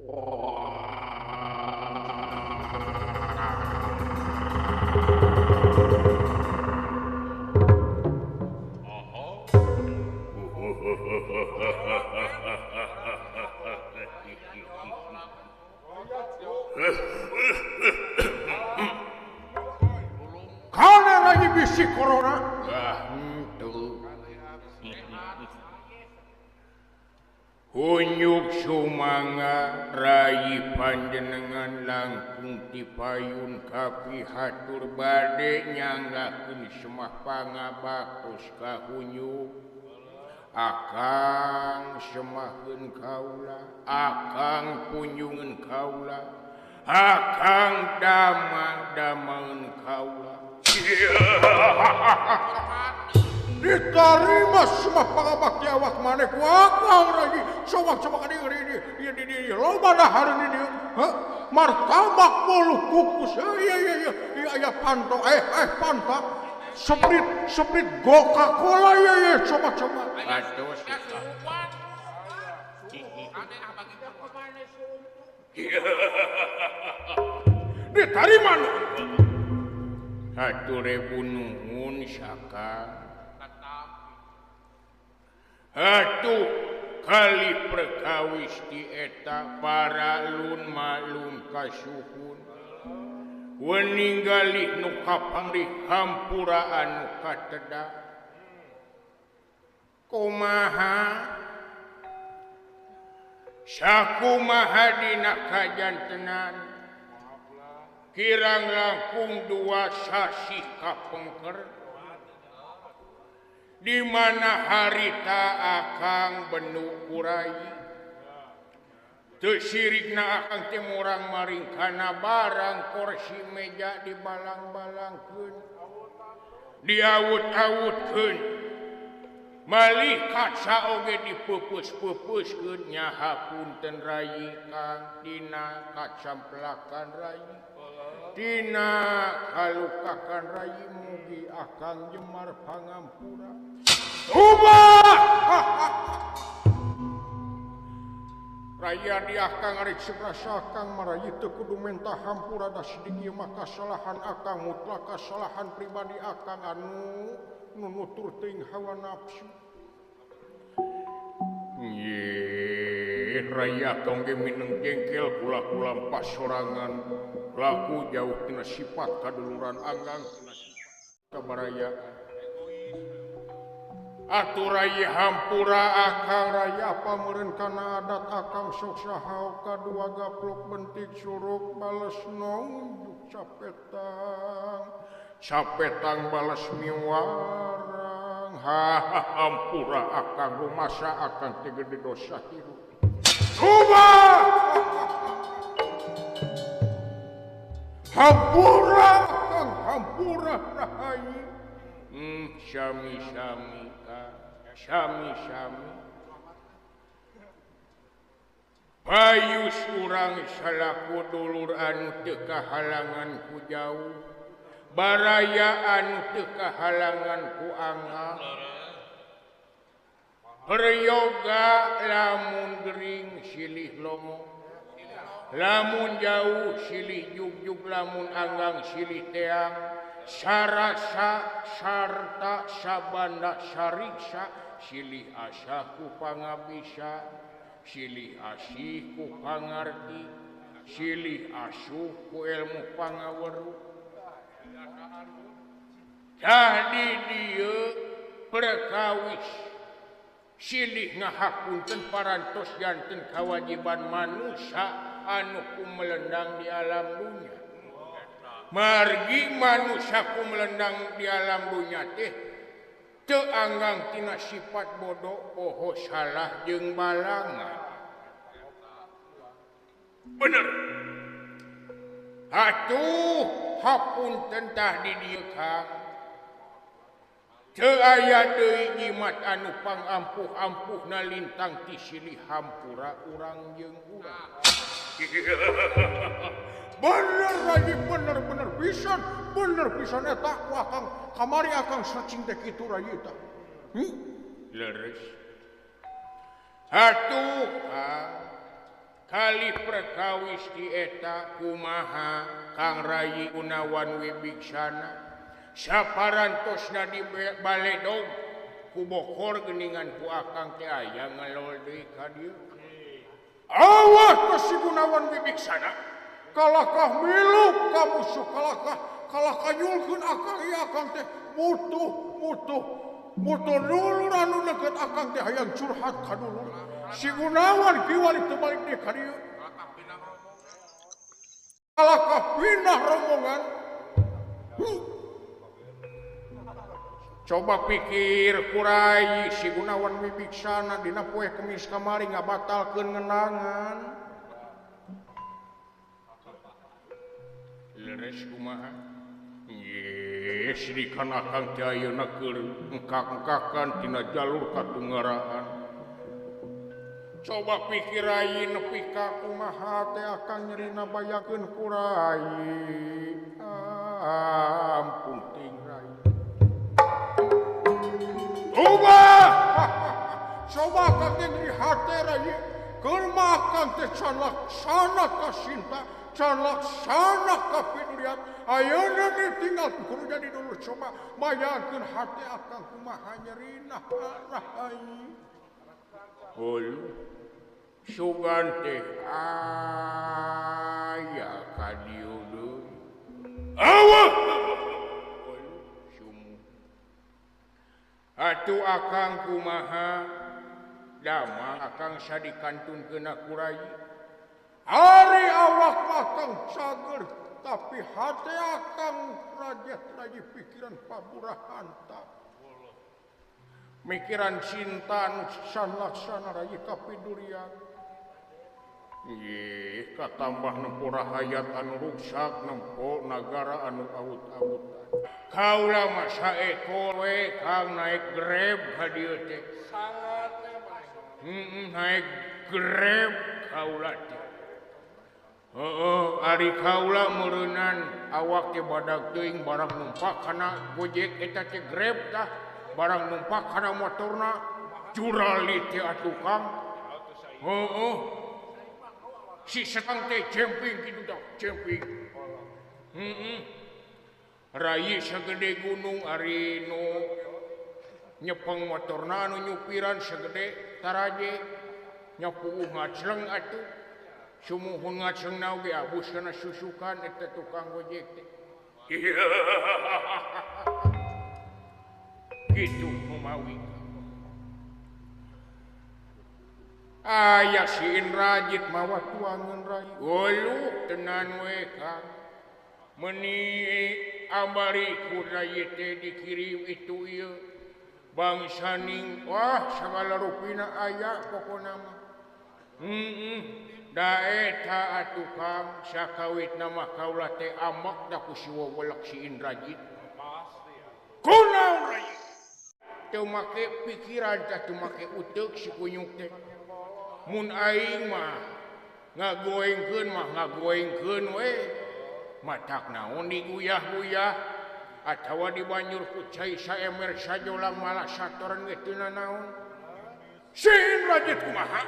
Kana lagi bisi corona. Hunyuk sumanga rai panjenengan langkung ti payun kapi hatur bade nyanggakeun semah pangabakus ka hunyuk. Akang semahkeun kaula, akang punjungeun kaula, akang dama-damaeun kaula. Diterima semua pangabakti awak maneh ku akang lagi sawak-sawak ka di loba dahar ini dia. Martabak bolu kukus. Iya panto panta. Seprit Coca-Cola ya coba. Aduh. Diterima. Hatur ribu nuhun sakang. Atuh kali perkawis di eta para lun malum kasuhun weninggali nu kapangri hampura anu kateda kumaha sakumaha dina kajantenan kirang langkung 2 sasi kapengker di mana harita akang benu kurai teu sirikna akang teh murang maring kana barang kursi meja dibalang-balangkeun diawut-awutkeun malih kaca oge dipeupus-peupuskeun nyaha punten rayi kang dina kacamplakan rayi dina kalukakan rayi mugi akang Jemar pangampura. Raya di akang ari segrasa akang marayi teu kudu mentah hampura da sidiki mah kasalahan akang mutlak kasalahan pribadi akang anu nutur teuing hawa nafsu. Raya akang ge mineng jengkel kula-kula pasorangan laku jauh tina sifat kaduluran anggang tina sifat kabarayaan. Atuh raya hampura akang raya pameureun kana adat akang sok saha kadua gaplok bentik suruk bales nonjuk capetang bales miwarang hampura akang rumasa akang teh gede dosa hirup hampura akang hampura rahayu syami-syami payus urang salaku dulur anu teu kahalangan ku jauh baraya anu teu kahalangan ku anggal peryoga lamun gering silih lomo lamun jauh silih jugjug lamun anggang silih teang sarasa sarta sabanda sariksa silih asah ku pangabisa silih asih ku pangarti silih asuh ku ilmu pangaweruh jadi dieu perkawis silih ngahapunten parantos janten kewajiban manusia anu kumelendang di alam dunia margi manusia kumelendang di alam dunia teh teu anggang tina sifat bodoh poho salah jeung balangan bener atuh hapunten tah di dieu kang teu aya deui jimat anu pangampuh-ampuhna lintang ti silih hampura urang jeung urang bener lagi bener pisan eta ku akang kamari akang searching teh kitu rayi tah leres atuh kali perkawis dieta kumaha Kang Rayi Gunawan Wibiksana saparantosna di baledog ku Bokor geningan ku akang teh aya ngalol deui ka dieu. Awas ka si Gunawan Wibiksana, kalahkah milu ka musuh, kalahkah nyulkeun akang ieu akang teh mutuh dulur anu deket akang teh hayang curhat ka dulur. Si Gunawan kiwari teu balik deui ka dieu. Kalahkah pindah rombongan. Coba pikir kurai si Gunawan Wibiksana dina poe Kemis kamari ngabatalkeun ngenangan. Leres kumaha? Yes, di kana Kang teh ayeuna keur engkak-engkakan tina jalur katunggaraan. Coba pikir rai nepi ka kumaha teh akang nyerina bayakeun kurai. Ampun ting rai. Coba kang teh nyeri hate rai, keur makan teh can laksana ka Sinta, can laksana ka Piduriat. Ayeuna ditinggal kudu jadi dulur. Coba bayangkeun hate akang kumaha nyerina rai. Sugan teh aya ka dieu deui. Awah. Atuh akang kumaha damang akang sadikantunkeun ku Rai. Hari awak akang cager, tapi hati akang rajet pikiran paburahanta. Mikiran cinta anu san laksana Rai ka Piduriat. Ye katambah nempo rahayat anu ruksak, nempo nagara anu awut-awutan. Kaula mah saekor we Kang naik Grab ka dieu teh. Naik Grab kaula teh. Ari kaula meureunan awak teh badag teuing barang numpak kana Gojek eta teh Grab tah. Barang numpak kana motorna jurali teh atuh Kang. Si setang teh camping kitu tah, camping. Rai sagede gunung ari nu nyepeng motorna anu nyupiran sagede taraje nyapuuh ngacleng atuh. Sumuhun ngaclengna oge abus kana susukan eta tukang Gojek teh. Gitu memawi. Aya si Indrajit mawa tuangan Rai. Ulu tenan we Kang. Meni ambari ku Rai teh dikirim itu ieu. Bangsa ning wah sagala rupina aya pokona mah. Da eta atuh Kang sakawitna mah kaula teh amak da ku si wewelek si Indrajit. Kunaon Rai? Teu make pikiran teh teu make uteuk si kunyuk teh. Mun aing mah ngagoengkeun we. Matak naon diguyah-guyah atawa dibanyur ku cai saemer sajolang malah satoran ge teu naon. Si Indrajit kumaha?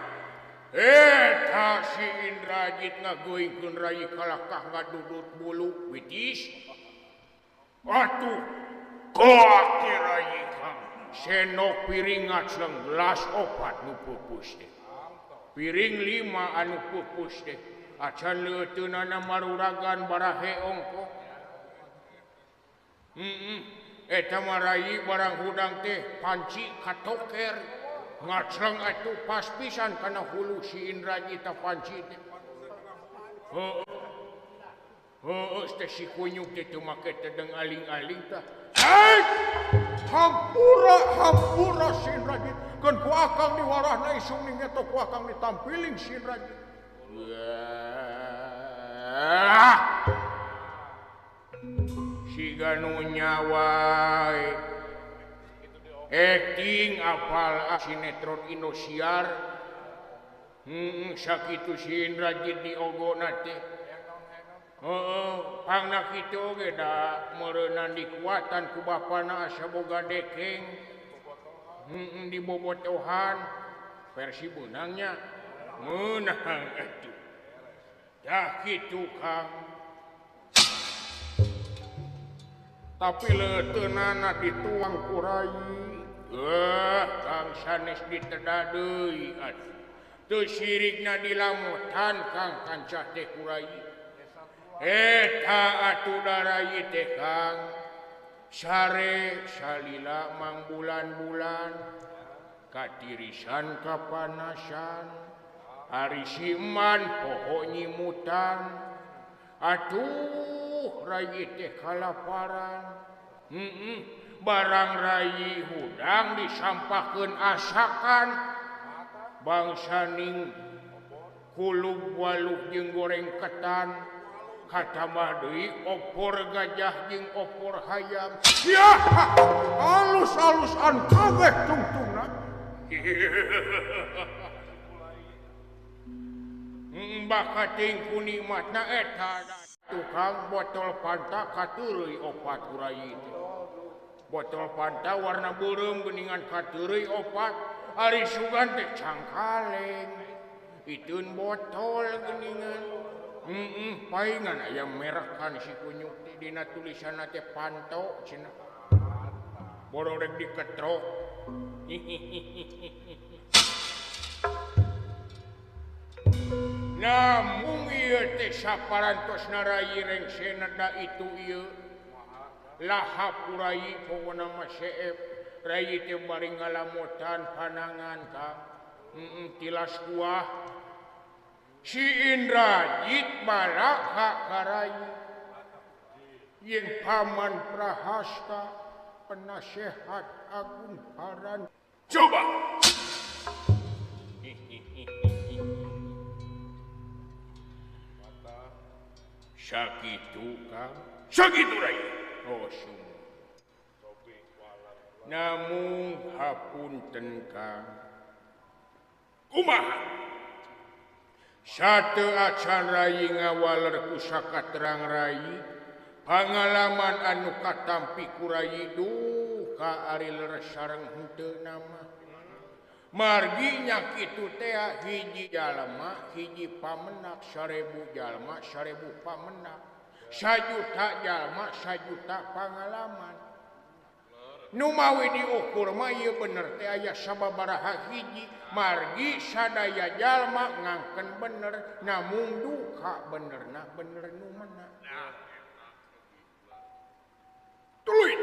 Eta si Indrajit ngagoengkeun Rai kalahkah ngadudut bulu witis. Atuh koak teh Rai Kang. Senok piring ngacleng gelas 4 nu pupus teh. Piring 5 anu pupus teh. Acan leuteunana maruragan barahe ongko. Eta mah Rai barang hudang teh panci katoker. Ngacleng atuh pas pisan kana hulu si Indrajit panci teh. Teh si kunyuk teh teu make tedeng aling-aling tah. Hampura si Indrajit. Kan ku akang diwarahna isung ning eta ku akang ditampiling si Indrajit. Si ganu nyawa acting apal sinetron Indosiar. Sakitu si Indrajit diogona teh. Pangna kitu ge da meureunan dikuatan ku bapana asa boga dekeng. Dibobotohan versi beunangnya meunang atuh. dah kitu Kang. Tapi leuteunana dituang ku rai. Kang sanes diteda deui atuh. Teu sirikna dilamutan Kang kancah teh ku rai. Eta atuh da rai teh Kang. Sare salila mang bulan-bulan katirisan kapanasan hari siman poho nyimutan atuh rai teh kalaparan barang rai hudang disampahkeun asakan bangsa ning kulub waluk jeung goreng ketan katambah deui opor gajah jeung opor hayam. Ya, halus-halusan kabeh tungtungna. Mbah kating ku nikmatna eta tukang botol Fanta kateureuy opat ku rai teh. Botol Fanta warna beureum geuningan kateureuy opat, ari sugan teh cangkaleng. Iteun botol geuningan. Paingan aya merek kan si kunyuk teh dina tulisanna teh Panto cenah. Bororek diketrok. Namun ieu teh saparantosna rai rengsena da itu ieu. Lahap rai pokona mah seep. Rai teh bari ngalamutan panangan Kang. Tilas kuah. Si Indrajit balak ka rai. Yang paman Prahasta penasehat agung paran. Coba. Sakitu Kang. Sakitu rai. Oh sungguh. Namun hapunten Kang. Kumaha? Satu acan rai ngawaler ku sakaterang rai pangalaman anu katampi ku rai duh ka ari leres sareng henteu nama margi nya kitu teh hiji jalma hiji pamenak 1000 jalma 1000 pamenak 1 juta jalma 1 juta pangalaman nu mawi diukur mah ieu bener teh aya sababaraha hiji margi sadaya jalma ngangken bener namun duka benerna bener nu meunang. Tuluy.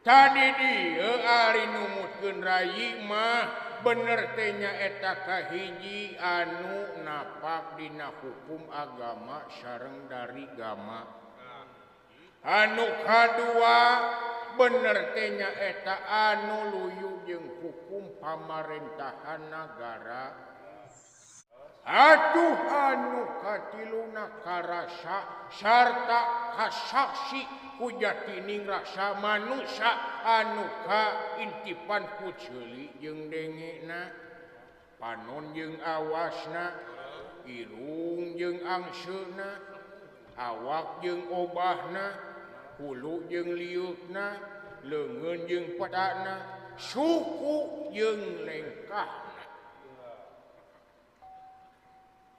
Tadi dieu ari numutkeun rai mah bener teh nya eta kahiji anu napak dina hukum agama sareng dari agama. Anu kadua bener teh nya eta anu luyu jeung hukum pamarentahan nagara. Atuh anu katiluna karasa sarta kasaksi ku jatining rasa manusia anu kaintipan ku ceuli jeung dengena panon jeung awasna irung jeung angseuna awak jeung obahna hulu jeung liukna, leungeun jeung padana, suku jeung lengkahna.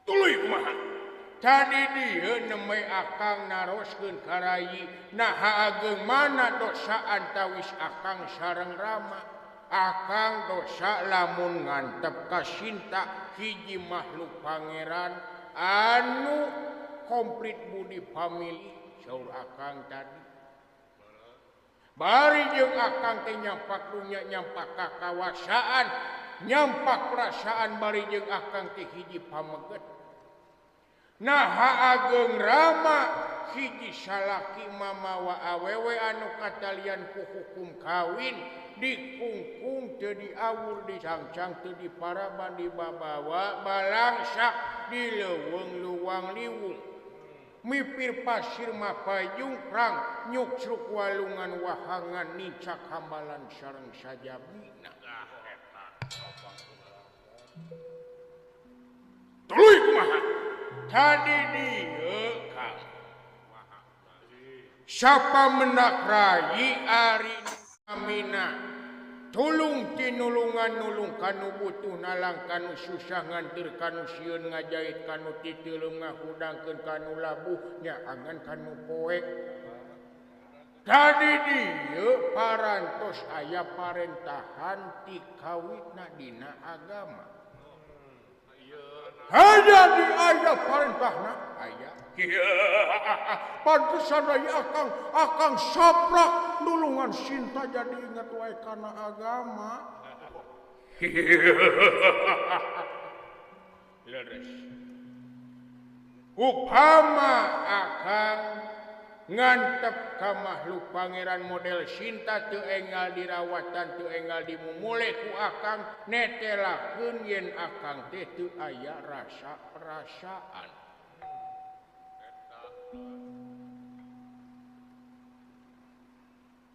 Tuluy kumaha? Tadi dieu nembe akang naroskeun ka rai, naha ageung mana dosa antawis akang sareng Rama. Akang dosa lamun ngantep ka Sinta hiji makhluk pangeran anu komplit budi pamili saur akang tadi. Bari jeung akang teh nyampak dunya nyampak kakawasaan nyampak perasaan bari jeung akang teh hiji pameget naha ageung Rama hiji salaki mamawa awewe anu katalian ku hukum kawin dikungkung teu diawur dicangcang teu diparaban dibabawa balangsak dileuweung luwang liwung mipir pasir mapayung prang nyuksruk walungan wahangan nicak hambalan sareng sajabina. Tuluy kumaha? Tadi dieu Kang. Sapa mendak rai ari amina tulung tinulungan nulung kanu butuh nalang kanu susah ngantir kanu sieun ngajait kanu titeuleum ngahudangkeun kanu labuh nyaangan kanu poek. Tadi dieu parantos aya parentahan ti kawitna dina agama. Aya di aya parentahna aya. Pantesan aya akang saprak nulungan Sinta jadi ingat wae kana agama. Leres. Upama akang ngantep ka makhluk pangeran model Sinta teu enggal dirawatan teu enggal dimumule ku akang netelakeun yen akang teh teu aya rasa perasaan.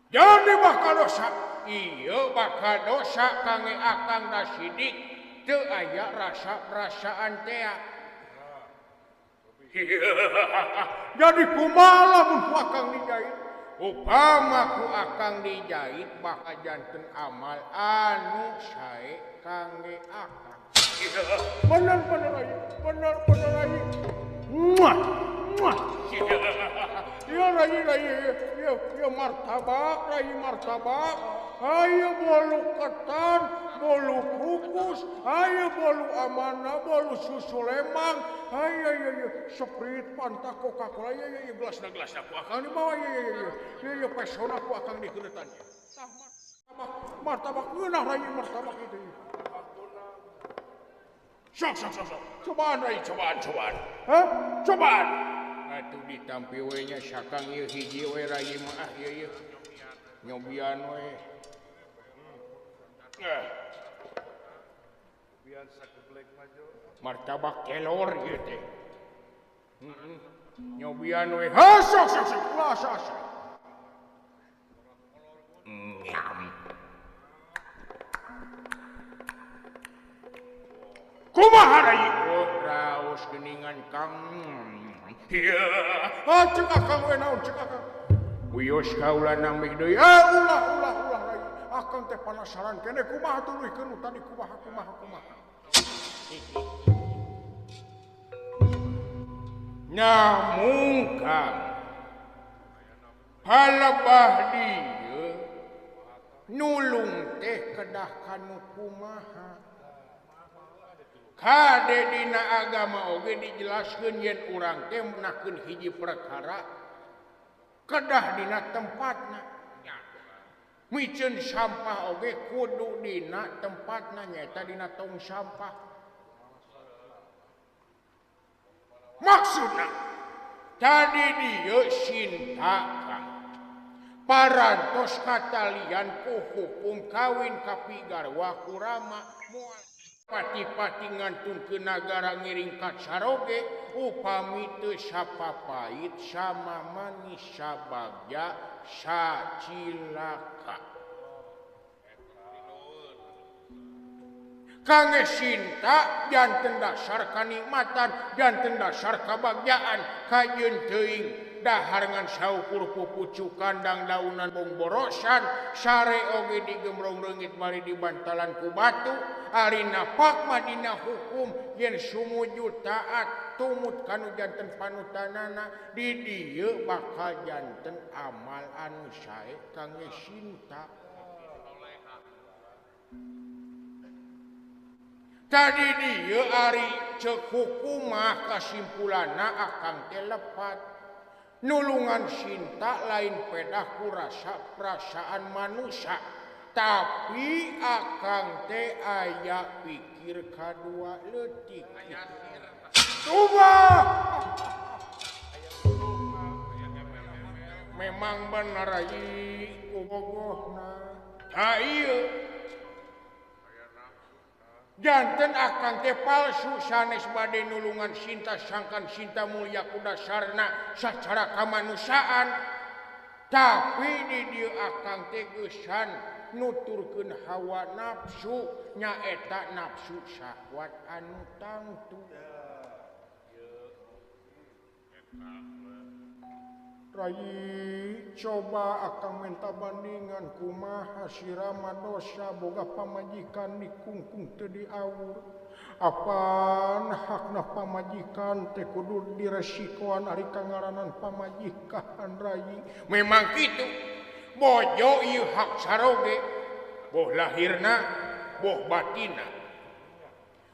Jadi bakal dosa, iya bakal dosa kange akang da sidik teu aya rasa perasaan teh. Jadi kumaha lamun ku akang dijahit? Upama ku akang dijahit bakal janten amal anu sae kangge akang. Bener aja, bener aja. Muah. Ya ya martabak. Ayo bolu ketan, bolu kukus, ayo bolu amanah, bolu susu lemang, ayo Sprite, Fanta, Coca-Cola, ya gelasna aku akang dibawa, ya pesona aku akang dikeuretannya. Martabak ngeunah rayi martabak itu. Sok. Cobaan. Hah? Cobaan. Atuh ditampi we nya sakang ieu hiji we rayi mah ieu. Nyobian we. Martabak kelor ieu teh. Nyobian we. Ha sok. Kuasa. Nyam. Kumaha rayi? Oh, raos geuningan Kang. Cek akang we naon cek akang. Wios kaula nambih deui. Ulah rayi. Akang teh penasaran keneh kumaha tuluikeun tadi kumaha. Namun Kang halebah dieu nulung teh kedah kanu kumaha. Kade dina agama oge dijelaskeun yen urang teh meunahkeun hiji perkara kedah dina tempatna. Miceun sampah oge kudu dina tempatna nyaeta dina tong sampah. Maksudna tadi dieu Sinta Kang parantos katalian ku hukum kawin kapigarwa kurama moal pati-pati ngantungkeun nagara ngiring ka Saroge upami teu sapapait sama manis sabagja sacilaka. Kangge Sinta janten dasar kanikmatan, janten dasar kabagjaan, kajeun teuing dahar ngan saukur pupucu kandang daunan bongborosan, sare oge digemrong reungit bari dibantalan ku batu, ari napak mah dina hukum yen sumuju taat tumut kanu janten panutanana, di dieu bakal janten amal anu sae kangge Sinta. Tadi dieu ari ceuk hukum mah kasimpulanna akang teh lepat. Nulungan Sinta lain pedah ku rasa perasaan manusia, tapi akang teh aya pikir kadua leutik. Coba. Memang bener ieu bogohna. Ha ieu janten akang teh palsu sanes bade nulungan Sinta sangkan Sinta mulia ku dasarna sacara kamanusiaan, tapi di dieu akang teh geusan nuturkeun hawa nafsu nyaeta nafsu syahwat anu tangtu. Rai coba akan minta bandingan kumaha si Rama dosa boga pamajikan di kungkung teu diawur. Apaan hakna pamajikan teh kudu diresikoan ari kangaranan pamajikan Rai. Memang kitu. Bojo ieu hak saroge. Boh lahirna, boh batina.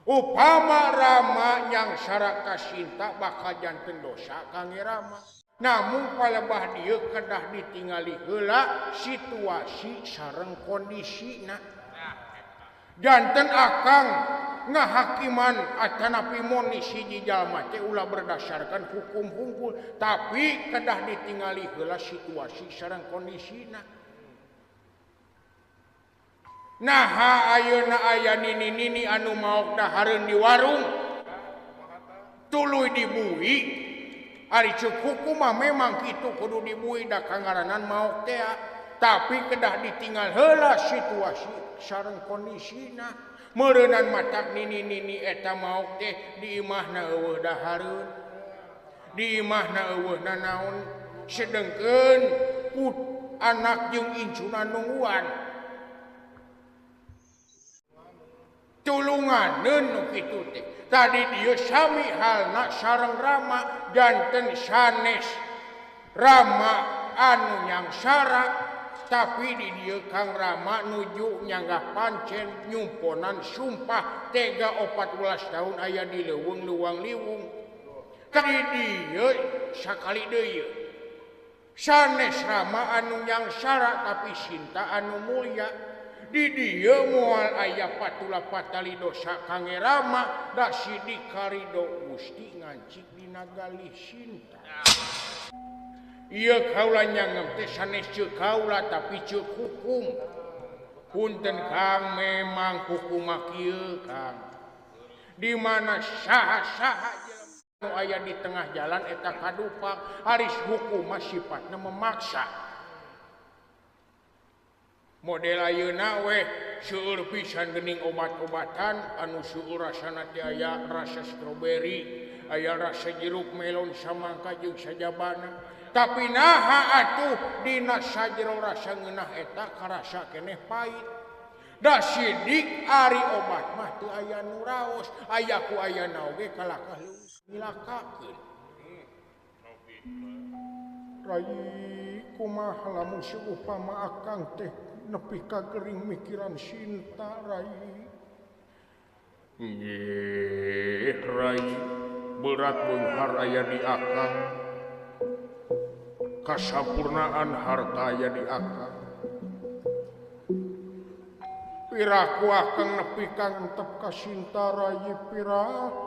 Upama Rama yang saraka cinta bakal janten dosa kangge Rama. Namun palebah dieu kedah ditingali heula situasi sareng kondisina. Janten akang ngahakiman atanapi monis hiji jalma teh ulah berdasarkan hukum hungkul, tapi kedah ditingali heula situasi sareng kondisina. Naha ayeuna aya nini-nini anu maok dahareun di warung tuluy dibui. Ari ceuk hukum mah memang kitu kudu dibui da kangaranan maok teh, tapi kedah ditinggal heula situasi sareng kondisina. Meureunan matak nini-nini eta maok teh di imahna eueuh dahareun, di imahna eueuh nanaon, sedengkeun put anak jeung incuna nungguan tulunganeun nu kitu teh. Tadi dieu sami halna sareng Rama janten sanes Rama anu nyangsara, tapi di dieu Kang Rama nuju nyanggah pancen nyumponan sumpah tega 14 tahun aya di leuweung luang liwung. Tadi dieu sakali deui sanes Rama anu nyangsara tapi Sinta anu mulya. Di dieu moal aya patula patali dosa kangge Rama da sidik karido Gusti ngancik dina galih Sinta. Ieu kaula nyangem teh sanes ceuk kaula tapi ceuk hukum. Punten Kang, memang hukum kieu Kang. Di mana saha-saha anu aya di tengah jalan eta kadupak, haris hukum sifatna memaksa. Model ayeuna we seueur pisan geuning obat-obatan anu seueur rasana teh aya rasa stroberi, aya rasa jeruk melon samangka jeung sajabana. Tapi naha atuh dina sajero rasa ngeunah eta karasa keneh pait. Da sidik ari obat mah teu aya nu raos, aya ku ayana oge kalakah leuwih nilakakeun. Rai kumaha lamun upama akang teh nepi ka gering mikiran Sinta Rai. Nggih Rai, berat beunghar aya di akang, kasampurnaan harta aya di akang. Piraku akang nepi ka ngentep ka Sinta Rai, piraku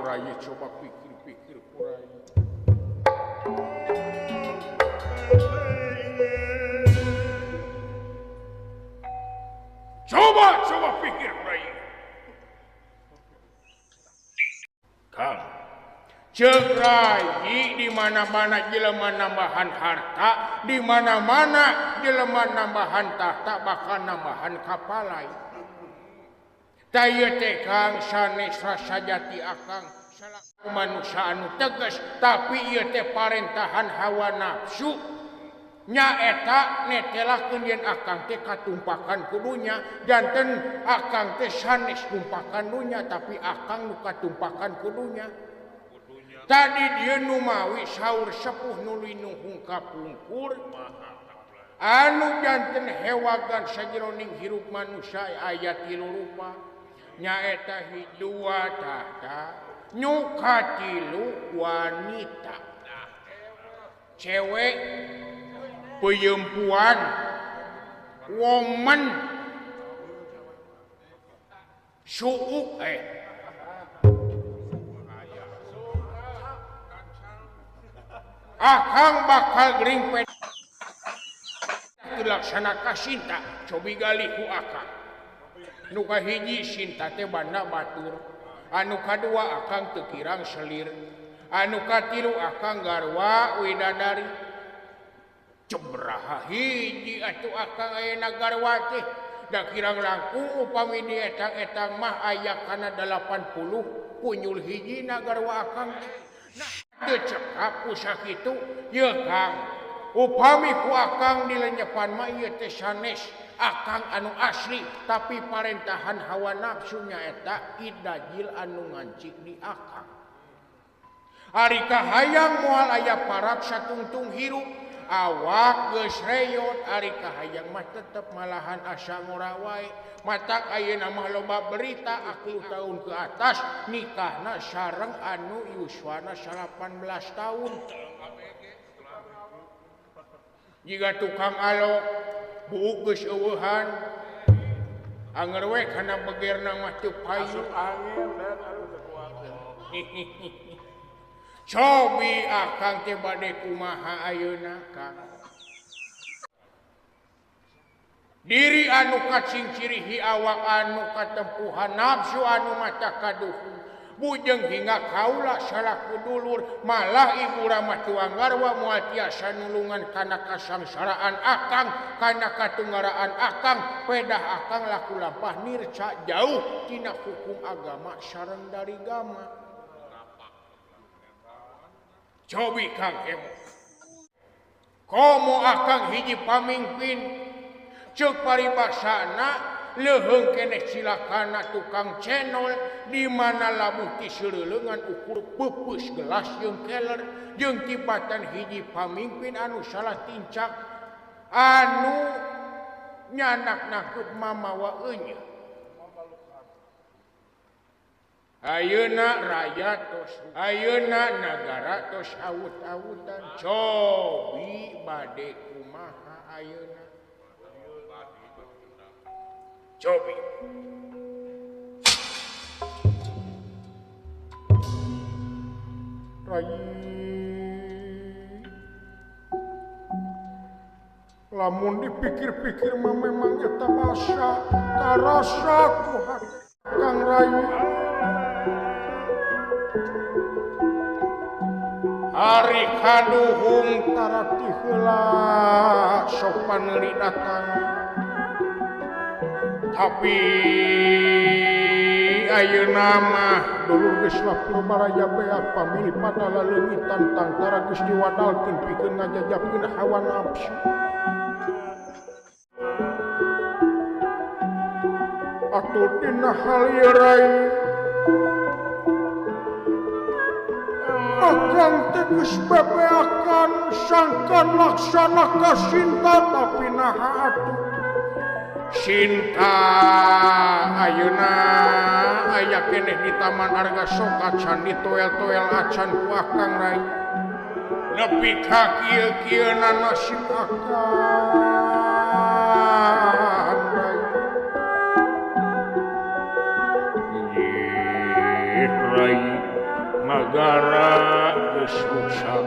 Rai, coba pikir-pikir ku Rai. Coba pikir Rai. Kang, ceuk Rai di mana-mana jelema nambahan harta, di mana-mana jelema nambahan tahta bakal nambahan kapalai. Taya teh Kang sanes rasa jati akang salaku manusia anu tegas, tapi ieu teh parentahan hawa nafsu. Nya eta netelakeun yen akang teh katumpakan ku dunya, janten akang teh sanes tumpakan dunya tapi akang nu katumpakan ku dunya. Tadi dieu nu mawi saur sepuh nu linuh hungkap pungkur anu janten hewagan sajeroning hirup manusia aya 3 rupa. Nyaeta hidua tahta nu katilu wanita, cewek, perempuan, woman, suuk akang bakal gering ped dilaksana ka Sinta cobi gali ku akang. Nu kahiji Sinta teh banda batur, anu kadua akang teu kirang selir, anu katilu akang garwa widadari. Cebraha hiji atuh akang ayeuna garwa teh, da kirang langkung upami di etang-etang mah aya kana 80 punyul hijina garwa akang teh. Nah teu cekap usah kitu ye Kang upami ku akang dilenyepan mah ieu teh sanes akang anu asli tapi parentahan hawa nafsu nyaeta idajil anu ngancik di akang ari kahayang moal aya parak satungtung hirup awak geus reyot ari kahayang mah tetep malahan asa ngora wae matak ayeuna mah loba berita 10 tahun ke atas nikahna sareng anu yuswana 18 tahun jika tukang alok buuk geus eueuhan anger we kana begerna mah teu payu cobi akang teh bade kumaha ayeuna Kang diri anu kacing cirihi awak anu katempuhan nafsu anu mata kaduhu bujeng hingga kaula salaku dulur malah ibu ramah tuang garwa moal tiasa nulungan kana kasangsaraan akang kana katunggaraan akang pedah akang laku lampah nirca jauh tina hukum agama sareng dari gama cobi Kang Emo komo akang hiji pamimpin ceuk paribasana leheung keneh cilakana tukang cenol di mana labuh ti seureuleungan ukur peupeus gelas jeung keler jeung tibatan hiji pamimpin anu salah tincak anu nyandak-nakut mamawa eunya ayeuna rakyat tos ayeuna nagara tos awut-awutan cobi bade kumaha ayeuna cobi Rai lamun dipikir-pikir mah memang eta basa karasa ku hati Kang Rai hari kaduhung tarati heula sopan neuri datang tapi ayeuna mah dulur geus lapur baraja beak pamili padala leungitan tangtara geus diwadalkeun pikeun ngajajabkeun hawa nafsu atuh dina hal ieu Rai akang teh geus bebeakan sangkan laksana kasinta tapi naha atuh Sinta ayeuna aya keneh di taman harga sok acan ditoel-toel acan ku akang Rai nepi ka kieu-kieuna nasib akang Rai nggih Rai nagara geus rusak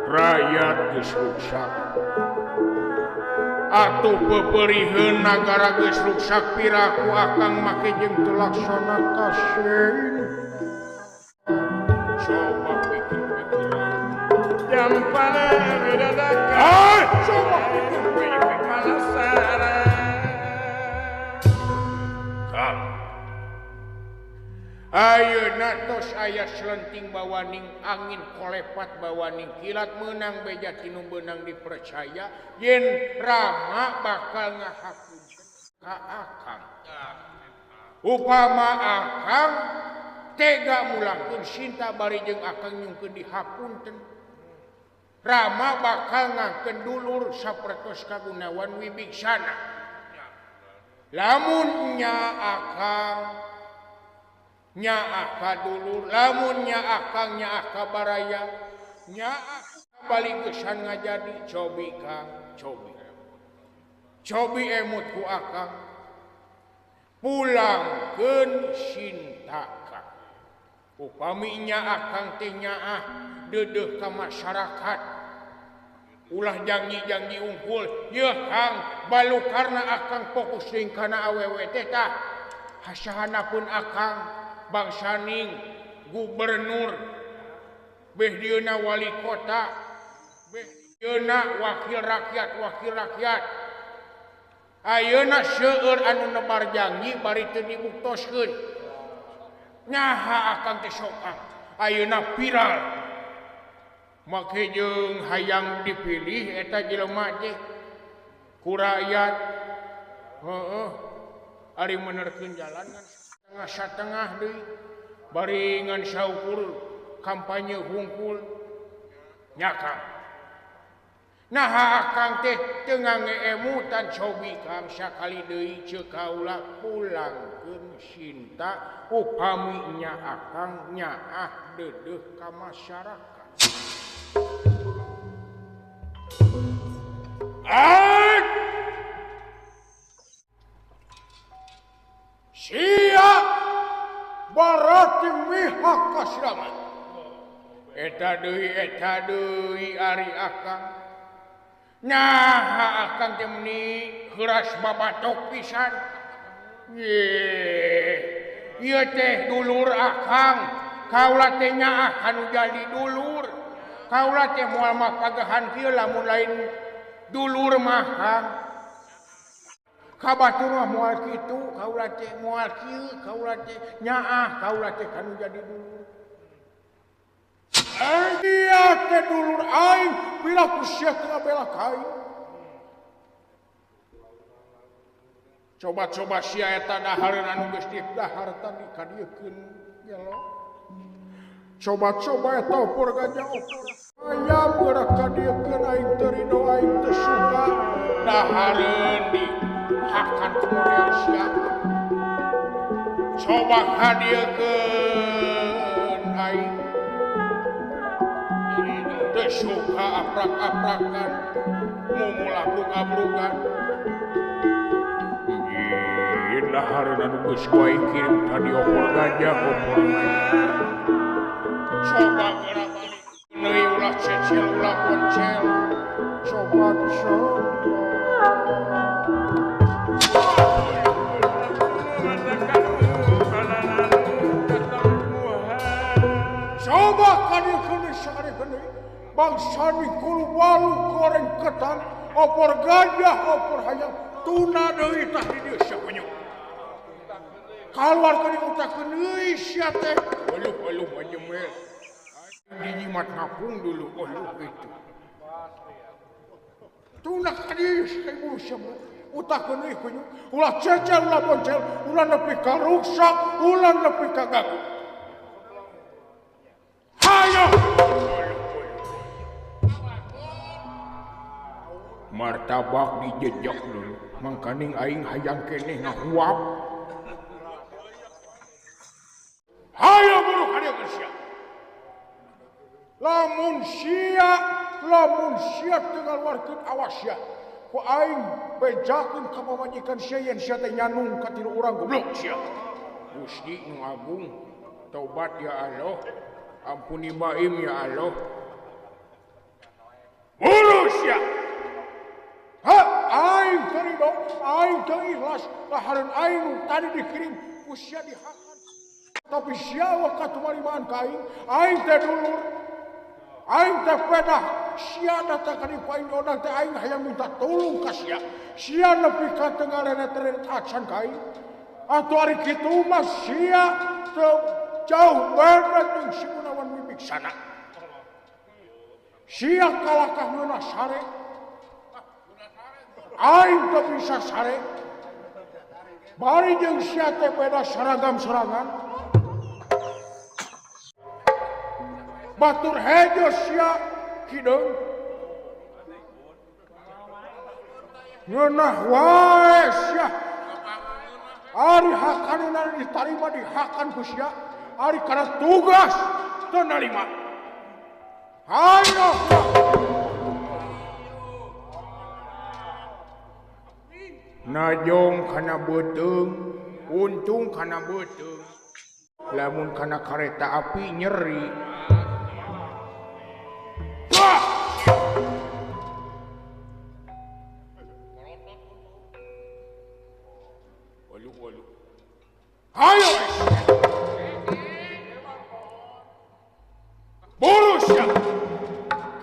rakyat geus rusak atuh peperieun nagara geus rusak piraku akang make jeung teu laksana kasih coba pikir-pikir Jam paling ah coba Kang ayeuna tos aya selenting bawaning angin kolepat bawaning kilat meunang beja tinu beunang dipercaya yen Rama bakal ngahapunten ka akang upama akang tega mulangkeun Sinta bari jeung akang nyungkeun dihapunten Rama bakal ngangkeun dulur sapertos kagunawan wibiksana lamun nya akang nyaah ka dulur lamun nyaah Kang nyaah ka baraya nyaah balikesan ngajadi cobi Kang cobi emut ku akang pulangkeun Sinta Kang upami nyaah Kang teh nyaah deudeuh ka masyarakat ulah janji-janji unggul yeuh Kang balukarna akang fokus deung kana awewe teh tah hasahanapeun akang bangsaning gubernur beh dieuna wali kota beh dieuna wakil rakyat ayeuna seueur anu nebar janji bari teu dibuktoskeun nyaha akang teh sok ayeuna viral make jeung hayang dipilih eta jelema teh ku rakyat heeh ari menerkeun jalan ngan satengah deui bari ngan saukur kampanye hungkul nyakang nah akang teh teu ngangeemutan cobi kang sakali deui ceuk kaula pulangkeun Sinta upami nya akang nyaah deudeuh ka masyarakat. Siap berarti mihak kasiraman. Eta deui ari akang. Nah akang teh meuni heuras babatok pisan. Ieu teh dulur akang. Kaula teh nyaah anu jadi dulur. Kaula teh moal mapagahan kieu lamun lain dulur mah kang. Kabatur mah moal kitu, kaula teh moal kieu, kaula teh nyaah, kaula teh kanu jadi dulur. Dia teh dulur aing, bila ku sia teu bela kain. Coba-coba sia eta dahareun anu geus didahar tadi kadiekeun gelo. Coba-coba eta opor gajah opor. Ayam gerak kadiekeun aing teu ridho aing teu suka dahareun di hakan model siapa coba kadiekeun aing teu suka aprak-aprakan mumul abruk-abrukan ieu dahareun anu geus ku aing kirim tadi opor gajah opor ayam coba gerak balik neui ulah cecil ulah poncel coba coba kadiekeun sarekeun bangsa ni kulu walu goreng ketan opor gajah opor hayam tuna deui tah di dieu sakunyu kaluar keun utakeun euy sia teh eueuh majemel dijimat napung dulu itu tuna kadieu saiburu sabut utakeun euy kunyu ulah cecel ulah boncel ulah nepi ka ruksak ulah nepi ka gagu hayo martabak dijejak dulu mangkaning aing hayang keneh ngahuap hayo buru kadiekeun sia lamun sia teu ngaluarkeun awas sia ku aing bejakeun ka pamajikan sia yen sia teh nyanung ka tilu urang goblok sia Gusti nu agung taubat ya Allah ampuni baim ya Allah mulus ya aing terido aing teu ikhlas lahareun aing tadi dikirim ku sia dihakan tapi sia wa katumalimaan ka aing teh dulur aing teh pedah sia datang ka dieu aing odang teh aing hayang minta tulung ka sia nepi ka teu ngarenet-renet acan ka aing atuh ari kitu mah sia teu jauh beda jeung si Gunawan Wibiksana sia kalakah ngeunah sare aing teu bisa sare bari jeung sia teh beda seragam-seragan batur hejo sia kideung ngeunah wae sia ari hakanna ditarima dihakan ku sia ari kana tugas teu narima hayo najong kana beuteung untung kana beuteung lamun kana kareta api nyeri hayo burus ya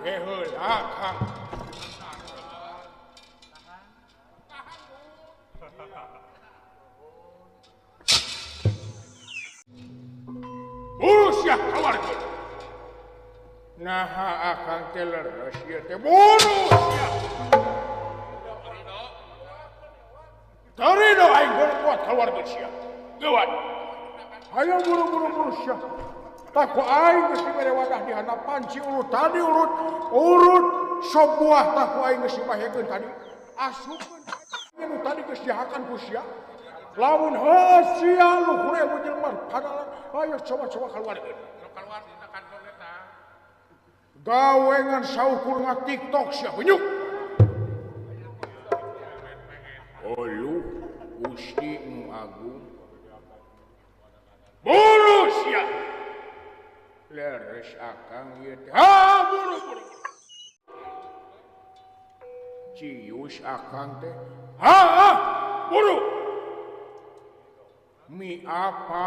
keheula kang burus ya kawarkeun Nah akan teler sia teh bonus ya. Tarido aing kuat keluar geus sia. Geuat. Hayo buru-buru sia. Tak ku aing geus dibere wadah di hadapan si urut tadi urut sebuah tak ku aing geus dibahekeun tadi. Asupkeun anu tadi geus dihakan ku sia. Lamun heuh sia lu kurebu jelema padahal ayo coba keluar geus. Keluar dina kantor eta. Gawengan saukur nga TikTok sia benyuk. Olu Gusti Nu Agung. Buru sia. Leres akang ieu teh. Ha buru. Cius akang teh. Ha buru. Mi apa?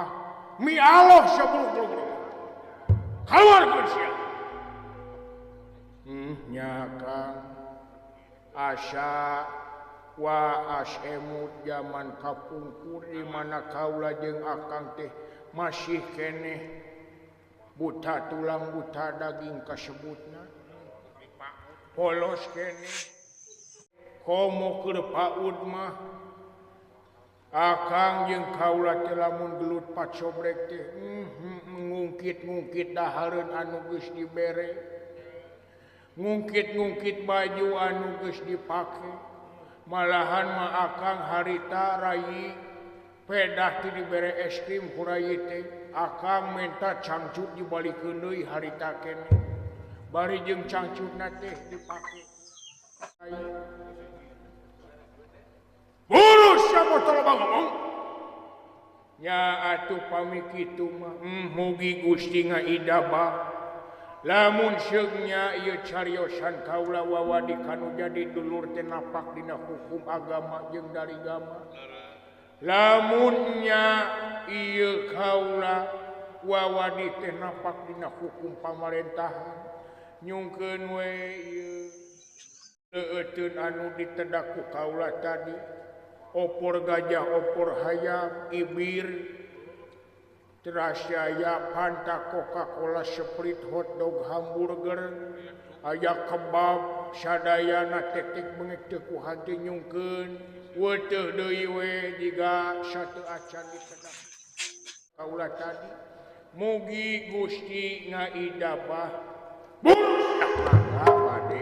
Mi Allah sia buru. Keluar geus sia. Nya Kang asa wa asemut zaman kapungkur di mana kaula jeung akang teh masih keneh buta tulang buta daging kasebutna polos keneh komo keur paud mah akang jeung kaula teh lamun gelut pacobrek teh ngungkit dahareun anu geus dibere ngungkit baju anu geus dipake malahan mah akang harita rayi pedah teu dibere es krim ku rayi teh akang minta cangcut dibalikeun deui harita keneh bari jeung cangcutna teh dipake urus sia motor ngomong nya atuh pami kitu mah mugi Gusti ngaidabah lamun seugnya ieu cariosan kaula wawadi kanu jadi dulur teh napak dina hukum agama jeung dari agama lamunnya ieu kaula wawadi teh napak dina hukum pamarentahan nyungkeun we ieu leueteun anu ditedak ku kaula tadi opor gajah opor hayam ibir teras aya Fanta Coca-Cola Sprite hotdog hamburger aya kebab sadayana tetek beungit teu ku hati nyungkeun weuteuh deui we jiga satu acan ditedak kaula tadi mugi Gusti ngaidabah buruk bade